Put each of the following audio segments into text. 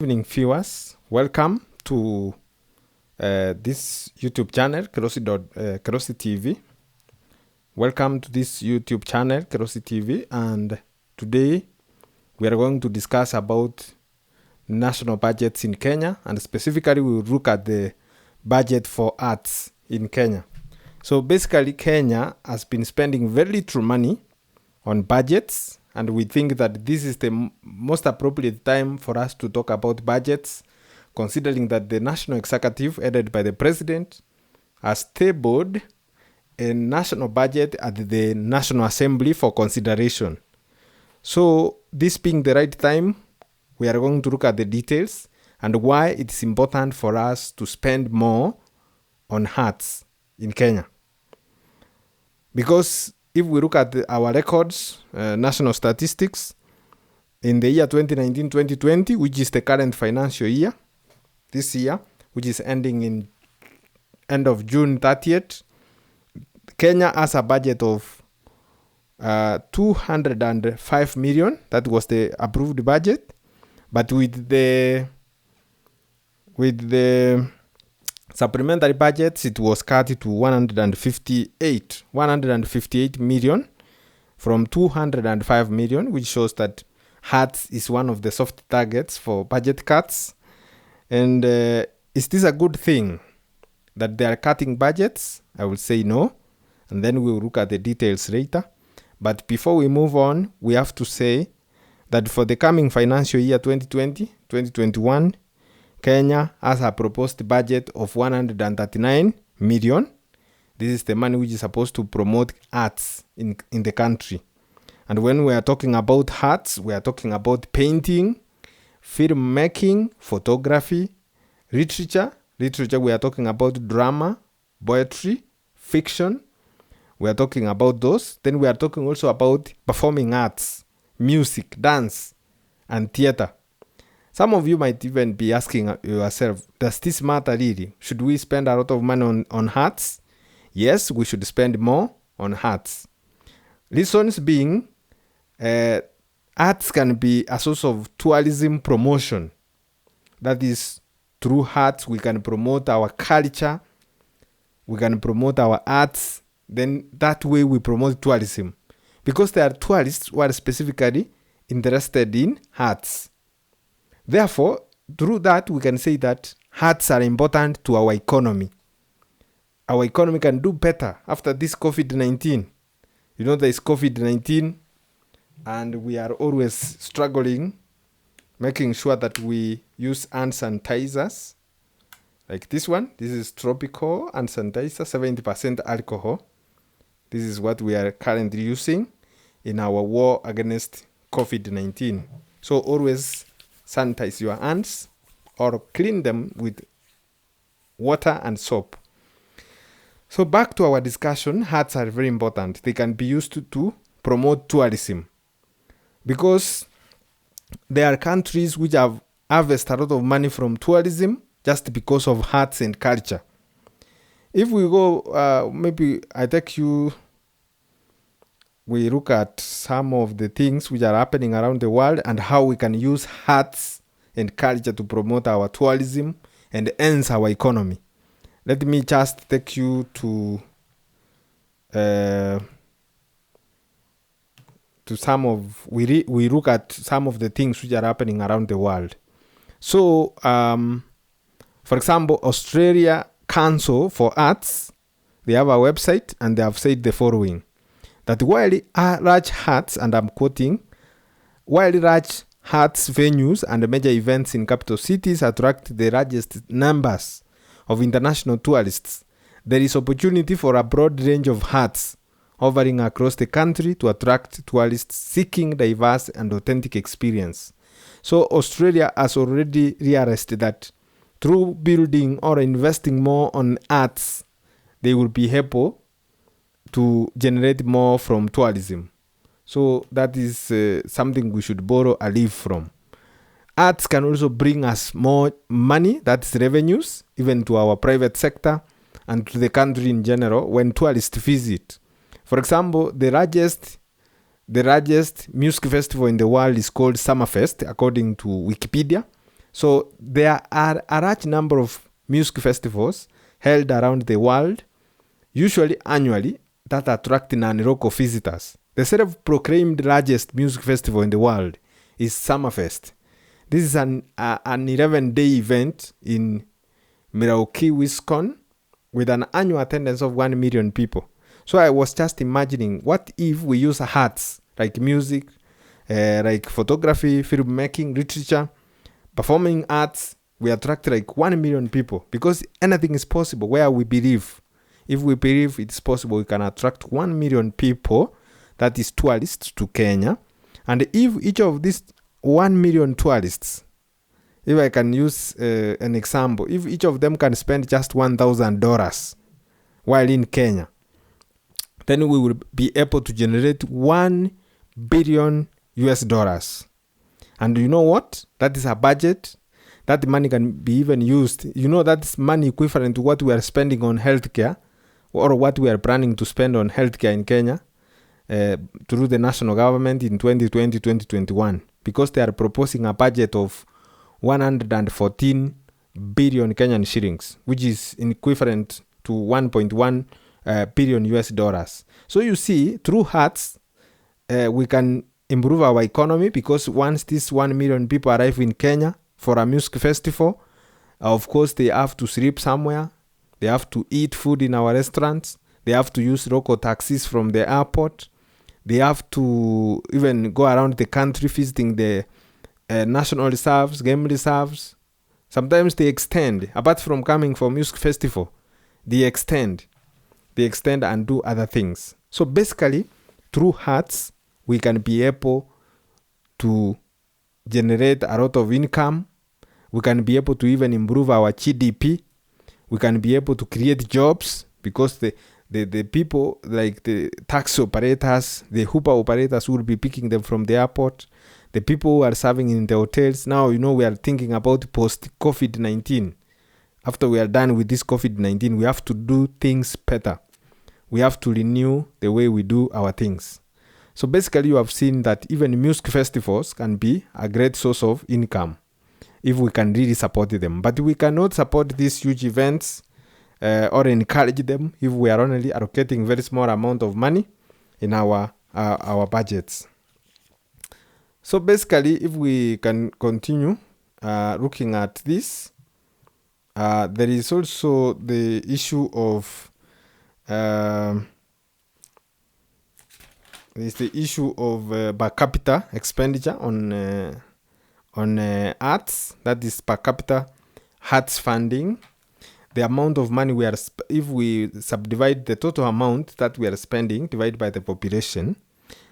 Evening viewers, welcome to this YouTube channel, Kerosi TV. Welcome to this YouTube channel, Kerosi TV, and today we are going to discuss about national budgets in Kenya, and specifically we will look at the budget for arts in Kenya. So basically Kenya has been spending very little money on budgets, and we think that this is the most appropriate time for us to talk about budgets, considering that the national executive, headed by the president, has tabled a national budget at the National Assembly for consideration. So this being the right time, we are going to look at the details and why it's important for us to spend more on arts in Kenya. Because if we look at our records, national statistics, in the year 2019-2020, which is the current financial year, this year, which is ending in end of June 30th, Kenya has a budget of 205 million. That was the approved budget. But with the supplementary budgets, it was cut to 158 million from 205 million, which shows that arts is one of the soft targets for budget cuts. And is this a good thing that they are cutting budgets? I will say no, and then we will look at the details later. But before we move on, we have to say that for the coming financial year 2020-2021, Kenya has a proposed budget of 139 million. This is the money which is supposed to promote arts in the country. And when we are talking about arts, we are talking about painting, filmmaking, photography, literature. Literature, we are talking about drama, poetry, fiction. We are talking about those. Then we are talking also about performing arts, music, dance, and theater. Some of you might even be asking yourself, does this matter really? Should we spend a lot of money on arts? Yes, we should spend more on arts. Reasons being, arts can be a source of tourism promotion. That is, through arts, we can promote our culture, we can promote our arts, then that way we promote tourism. Because there are tourists who are specifically interested in arts. Therefore, through that, we can say that arts are important to our economy. Our economy can do better after this COVID-19. You know, there is COVID-19, and we are always struggling, making sure that we use hand sanitizers. Like this one, this is tropical hand sanitizer, 70% alcohol. This is what we are currently using in our war against COVID-19. So always sanitize your hands or clean them with water and soap. So back to our discussion, arts are very important. They can be used to promote tourism, because there are countries which have harvested a lot of money from tourism just because of arts and culture. If we go, maybe we look at some of the things which are happening around the world and how we can use arts and culture to promote our tourism and enhance our economy. Let me just take you to we look at some of the things which are happening around the world. So, for example, Australia Council for Arts, they have a website and they have said the following: that while large arts, and I'm quoting, while large arts venues and major events in capital cities attract the largest numbers of international tourists, there is opportunity for a broad range of arts hovering across the country to attract tourists seeking diverse and authentic experience. So Australia has already realized that through building or investing more on arts, they will be able to generate more from tourism. So that is something we should borrow a leaf from. Arts can also bring us more money, that's revenues, even to our private sector and to the country in general when tourists visit. For example, the largest music festival in the world is called Summerfest, according to Wikipedia. So there are a large number of music festivals held around the world, usually annually, that attract non-local visitors. The self-proclaimed largest music festival in the world is Summerfest. This is an 11-day event in Milwaukee, Wisconsin, with an annual attendance of 1 million people. So I was just imagining, what if we use arts like music, like photography, filmmaking, literature, performing arts, we attract like 1 million people, because anything is possible where we believe. If we believe it's possible, we can attract 1 million people, that is tourists, to Kenya. And if each of these 1 million tourists, if I can use an example, if each of them can spend just $1,000 while in Kenya, then we will be able to generate $1 billion. And you know what? That is a budget. That money can be even used. That's money equivalent to what we are spending on healthcare, or what we are planning to spend on healthcare in Kenya through the national government in 2020-2021, because they are proposing a budget of 114 billion Kenyan shillings, which is equivalent to $1.1 billion. So you see, through arts, we can improve our economy, because once these 1 million people arrive in Kenya for a music festival, of course they have to sleep somewhere, they have to eat food in our restaurants, they have to use local taxis from the airport, they have to even go around the country visiting the national reserves, game reserves. Sometimes they extend, apart from coming for music festival, they extend and do other things. So basically, through arts, we can be able to generate a lot of income. We can be able to even improve our GDP. We can be able to create jobs, because the people, like the taxi operators, the Uber operators, will be picking them from the airport. The people who are serving in the hotels. Now, we are thinking about post-COVID-19. After we are done with this COVID-19, we have to do things better. We have to renew the way we do our things. So basically, you have seen that even music festivals can be a great source of income if we can really support them. But we cannot support these huge events or encourage them if we are only allocating very small amount of money in our budgets. So basically, if we can continue looking at this, there is also the issue of per capita expenditure on arts. That is per capita arts funding. The amount of money if we subdivide the total amount that we are spending divided by the population.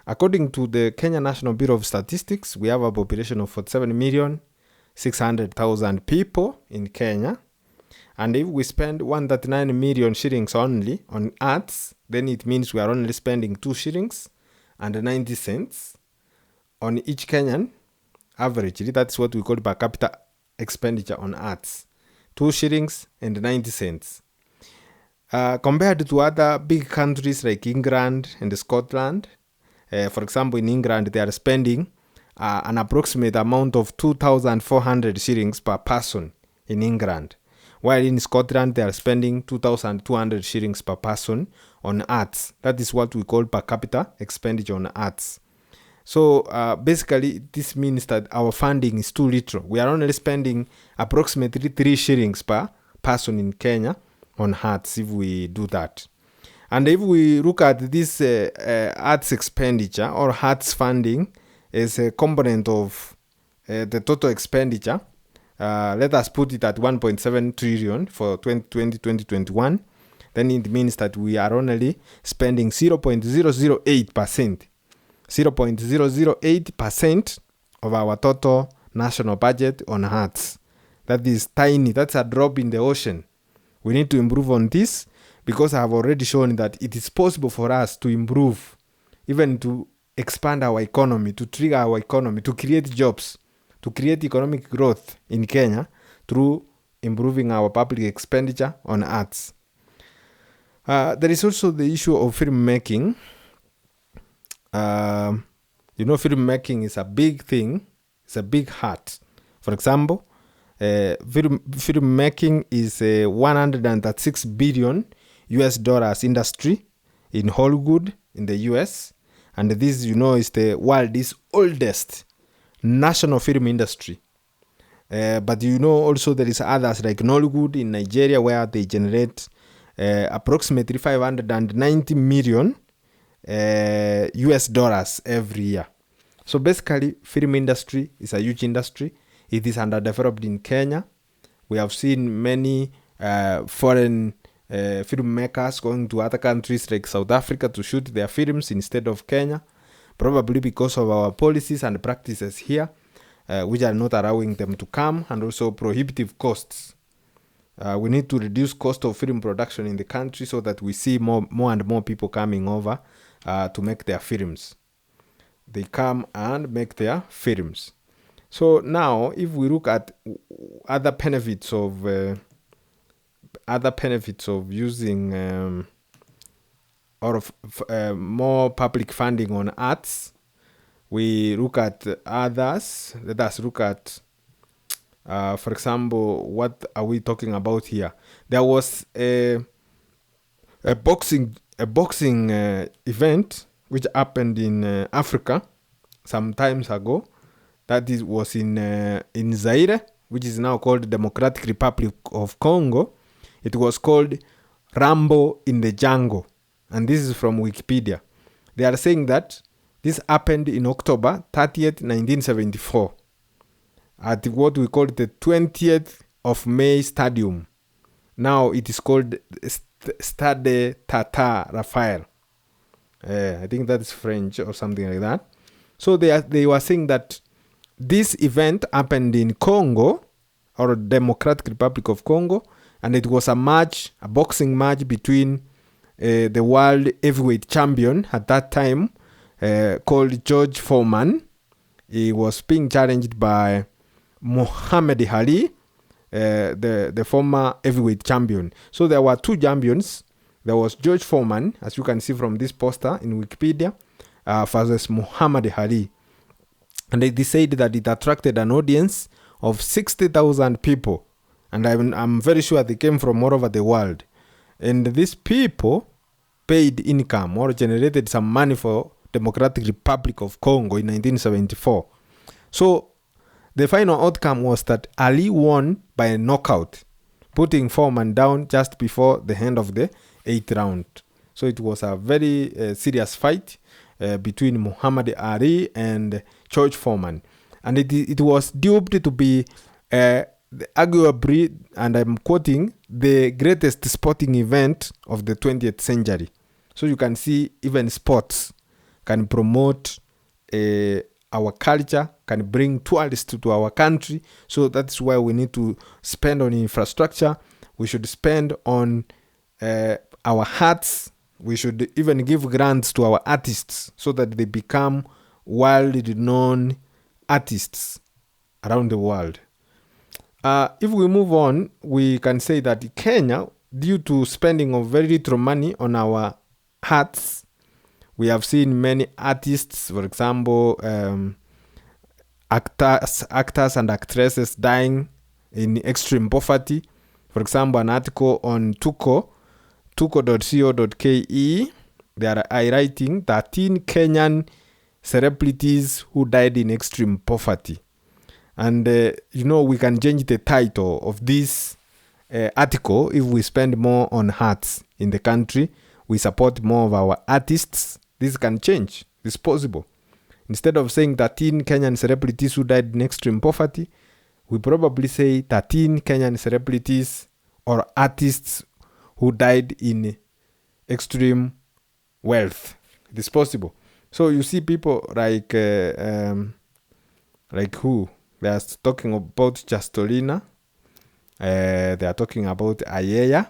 According to the Kenya National Bureau of Statistics, we have a population of 47,600,000 people in Kenya. And if we spend 139 million shillings only on arts, then it means we are only spending 2 shillings and 90 cents on each Kenyan averagely. That's what we call per capita expenditure on arts. 2 shillings and 90 cents. Compared to other big countries like England and Scotland, for example, in England, they are spending an approximate amount of 2,400 shillings per person in England. While in Scotland, they are spending 2,200 shillings per person on arts. That is what we call per capita expenditure on arts. So basically, this means that our funding is too little. We are only spending approximately 3 shillings per person in Kenya on arts if we do that. And if we look at this arts expenditure or arts funding as a component of the total expenditure, let us put it at 1.7 trillion for 2020-2021, then it means that we are only spending 0.008%. 0.008% of our total national budget on arts. That is tiny. That's a drop in the ocean. We need to improve on this, because I have already shown that it is possible for us to improve, even to expand our economy, to trigger our economy, to create jobs, to create economic growth in Kenya through improving our public expenditure on arts. There is also the issue of filmmaking. Filmmaking is a big thing. It's a big art. For example, film making is a $136 billion industry in Hollywood in the US. And this, is the world's oldest national film industry. But also there is others like Nollywood in Nigeria, where they generate approximately $590 million every year. So basically, film industry is a huge industry. It is underdeveloped in Kenya. We have seen many foreign filmmakers going to other countries like South Africa to shoot their films instead of Kenya, probably because of our policies and practices here, which are not allowing them to come, and also prohibitive costs. We need to reduce cost of film production in the country so that we see more and more people coming over to make their films. They come and make their films. So now, if we look at other benefits of using more public funding on arts, we look at others. Let us look at, for example, what are we talking about here? There was a boxing event which happened in Africa some times ago. That was in Zaire, which is now called Democratic Republic of Congo. It was called Rambo in the Jungle. And this is from Wikipedia. They are saying that this happened in October 30th, 1974 at what we call the 20th of May Stadium. Now it is called Stade Tata Raphael. I think that is French or something like that. So they were saying that this event happened in Congo, or Democratic Republic of Congo, and it was a boxing match between the world heavyweight champion at that time, called George Foreman. He was being challenged by Muhammad Ali, the former heavyweight champion. So there were two champions. There was George Foreman, as you can see from this poster in Wikipedia, versus Muhammad Ali. And they said that it attracted an audience of 60,000 people. And I'm very sure they came from all over the world. And these people paid income or generated some money for Democratic Republic of Congo in 1974. So the final outcome was that Ali won by a knockout, putting Foreman down just before the end of the 8th round. So it was a very serious fight between Muhammad Ali and George Foreman. And it was duped to be arguably, and I'm quoting, the greatest sporting event of the 20th century. So you can see even sports can promote our culture, can bring tourists to our country. So that's why we need to spend on infrastructure. We should spend on our arts. We should even give grants to our artists so that they become world-renowned artists around the world. If we move on, we can say that Kenya, due to spending of very little money on our arts, we have seen many artists, for example, actors and actresses dying in extreme poverty. For example, an article on tuko.co.ke, they are highlighting 13 Kenyan celebrities who died in extreme poverty. And, we can change the title of this article. If we spend more on arts in the country, we support more of our artists, this can change. It's possible. Instead of saying 13 Kenyan celebrities who died in extreme poverty, we probably say 13 Kenyan celebrities or artists who died in extreme wealth. It is possible. So you see people like who? They are talking about Justolina. They are talking about Ayeya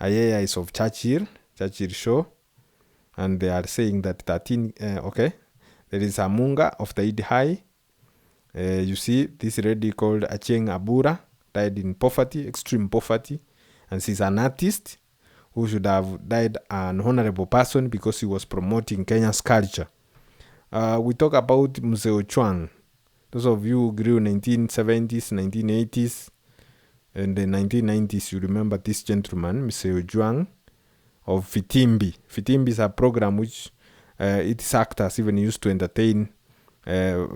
Ayeya is of Churchill Show. And they are saying that 13, there is Amunga of the Idi High. You see, this lady called Acheng Abura died in poverty, extreme poverty. And she's an artist who should have died an honorable person because he was promoting Kenya's culture. We talk about Mzee Ochwang. Those of you who grew 1970s, 1980s, and the 1990s, you remember this gentleman, Mr. Ojwang of Fitimbi. Fitimbi is a program which its actors even used to entertain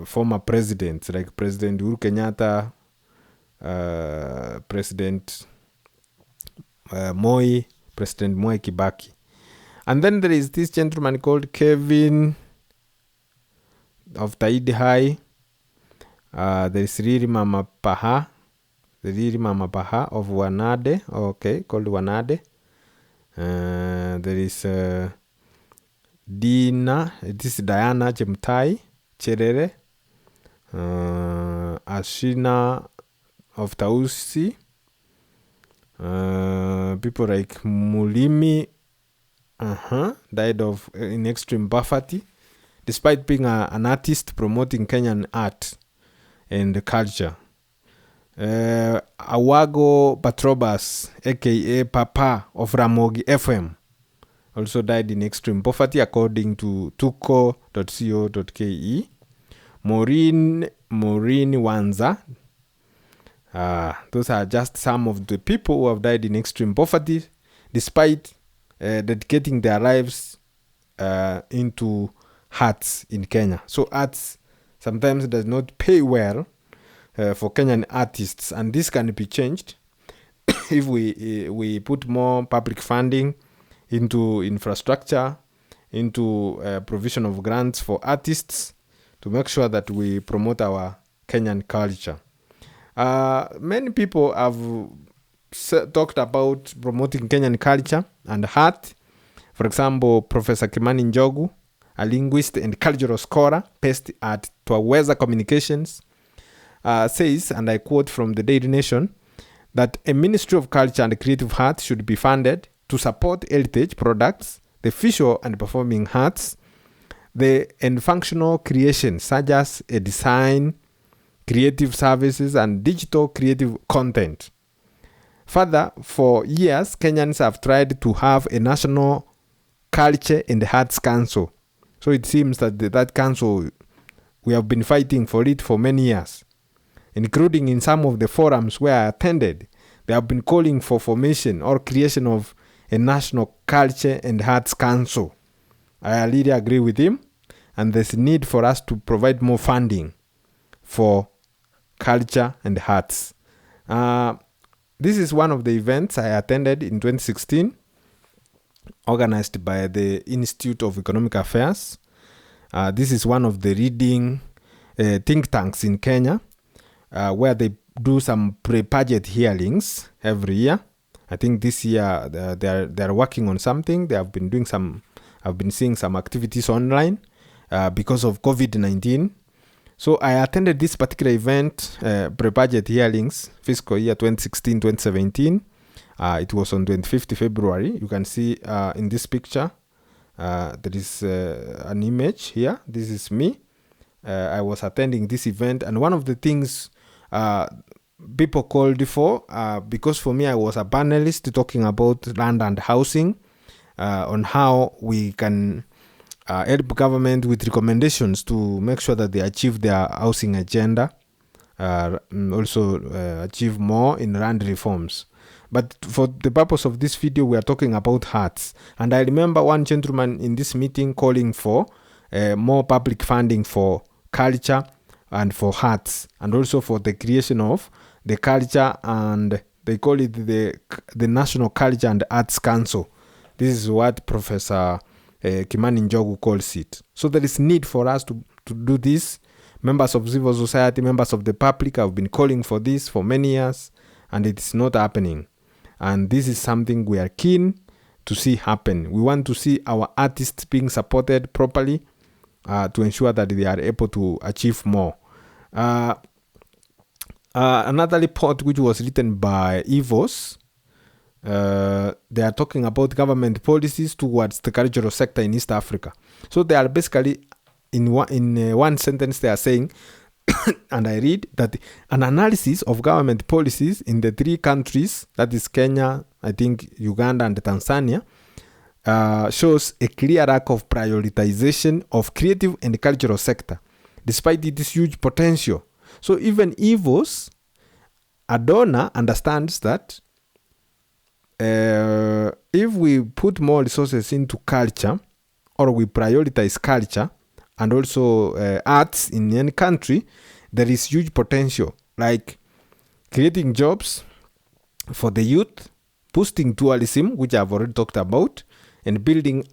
former presidents like President Uhuru Kenyatta, President Moi, President Moi Kibaki. And then there is this gentleman called Kevin of Taidi High. There is Riri Mama Paha of Wanade, called Wanade. There is Diana Chemtai Cherere, Ashina of Tausi, people like Mulimi died of in extreme poverty, despite being an artist promoting Kenyan art and culture. Awago Patrobas, aka Papa of Ramogi FM, also died in extreme poverty according to tuko.co.ke. Maureen Wanza. Those are just some of the people who have died in extreme poverty despite dedicating their lives into arts in Kenya. So arts sometimes does not pay well for Kenyan artists, and this can be changed if we put more public funding into infrastructure, into provision of grants for artists to make sure that we promote our Kenyan culture. Many people have talked about promoting Kenyan culture and art. For example, Professor Kimani Njogu, a linguist and cultural scholar based at Twaweza Communications, says, and I quote from the Daily Nation, that a Ministry of Culture and Creative Arts should be funded to support heritage products, the visual and performing arts, and functional creations such as a design, creative services, and digital creative content. Further, for years, Kenyans have tried to have a national culture and arts council. So it seems that that council, we have been fighting for it for many years, including in some of the forums where I attended. They have been calling for formation or creation of a national culture and arts council. I really agree with him, and there's need for us to provide more funding for culture and arts. This is one of the events I attended in 2016, organized by the Institute of Economic Affairs. This is one of the leading think tanks in Kenya, where they do some pre-budget hearings every year. I think this year they are working on something. They have been doing some. I've been seeing some activities online because of COVID-19. So I attended this particular event, pre-budget hearings, fiscal year 2016-2017. It was on 25th February. You can see in this picture, there is an image here. This is me. I was attending this event, and one of the things people called for, because for me I was a panelist talking about land and housing, on how we can help government with recommendations to make sure that they achieve their housing agenda, also achieve more in land reforms. But for the purpose of this video, we are talking about arts. And I remember one gentleman in this meeting calling for more public funding for culture and for arts, and also for the creation of the culture, and they call it the National Culture and Arts Council. This is what Professor Kimani Njogu calls it. So there is need for us to do this. Members of civil society, members of the public have been calling for this for many years, and it is not happening. And this is something we are keen to see happen. We want to see our artists being supported properly to ensure that they are able to achieve more. Another report which was written by Evos, they are talking about government policies towards the cultural sector in East Africa. So they are basically, in one sentence, they are saying, and I read, that an analysis of government policies in the three countries, that is Kenya, I think Uganda and Tanzania, shows a clear lack of prioritization of creative and cultural sector, despite its huge potential So even Evos, a donor, understands that if we put more resources into culture, or we prioritize culture and also arts in any country, there is huge potential, like creating jobs for the youth, boosting tourism, which I've already talked about, and building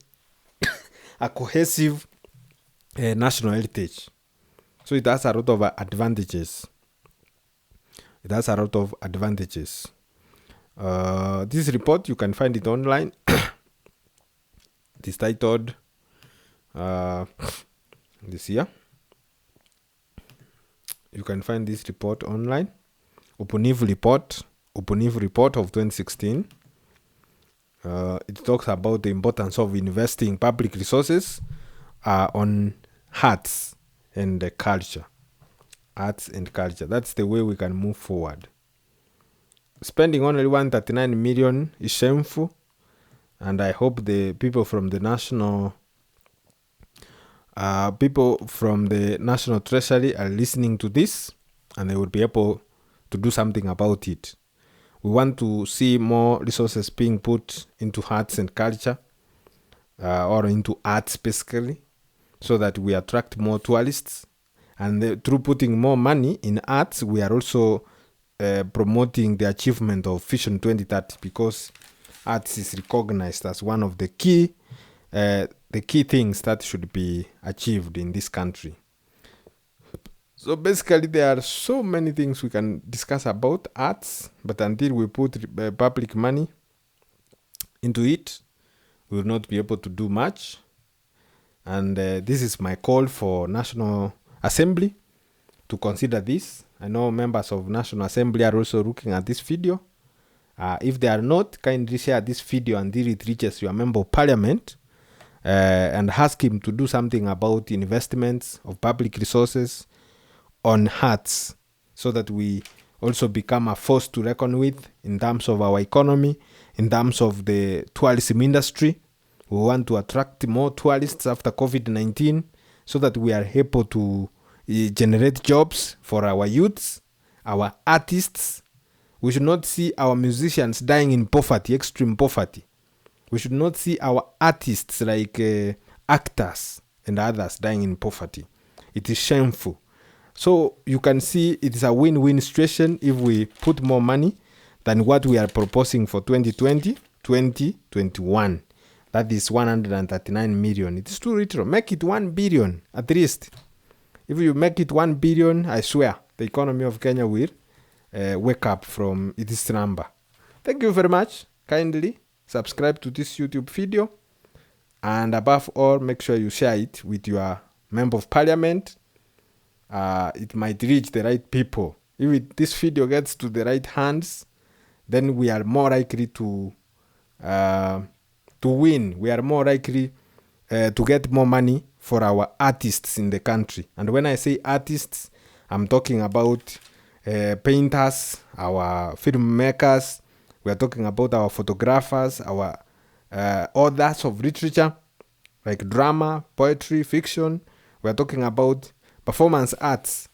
a cohesive national heritage. So it has a lot of advantages. This report, you can find it online. It is titled this here. You can find this report online. Upunivu report of 2016. It talks about the importance of investing public resources on arts and culture. That's the way we can move forward. Spending only 139 million is shameful, and I hope the people from the national treasury are listening to this, and they will be able to do something about it. We want to see more resources being put into arts and culture, or into arts basically, so that we attract more tourists. And through putting more money in arts, we are also promoting the achievement of Vision 2030, because arts is recognized as one of the key things that should be achieved in this country. So basically, there are so many things we can discuss about arts, but until we put public money into it, we will not be able to do much. And this is my call for National Assembly to consider this. I know members of National Assembly are also looking at this video. If they are not, kindly share this video until it reaches your member of parliament, and ask him to do something about investments of public resources on arts, so that we also become a force to reckon with in terms of our economy, in terms of the tourism industry. We want to attract more tourists after COVID-19, so that we are able to generate jobs for our youths, our artists. We should not see our musicians dying in poverty, extreme poverty. We should not see our artists like actors and others dying in poverty. It is shameful. So you can see it is a win-win situation if we put more money than what we are proposing for 2020-2021. That is 139 million. It is too little. Make it 1 billion at least. If you make it 1 billion, I swear, the economy of Kenya will wake up from its number. Thank you very much. Kindly subscribe to this YouTube video. And above all, make sure you share it with your member of parliament. It might reach the right people. If this video gets to the right hands, then we are more likely to win. We are more likely to get more money for our artists in the country. And when I say artists, I'm talking about painters, our filmmakers. We are talking about our photographers, our authors of literature, like drama, poetry, fiction. We are talking about performance arts.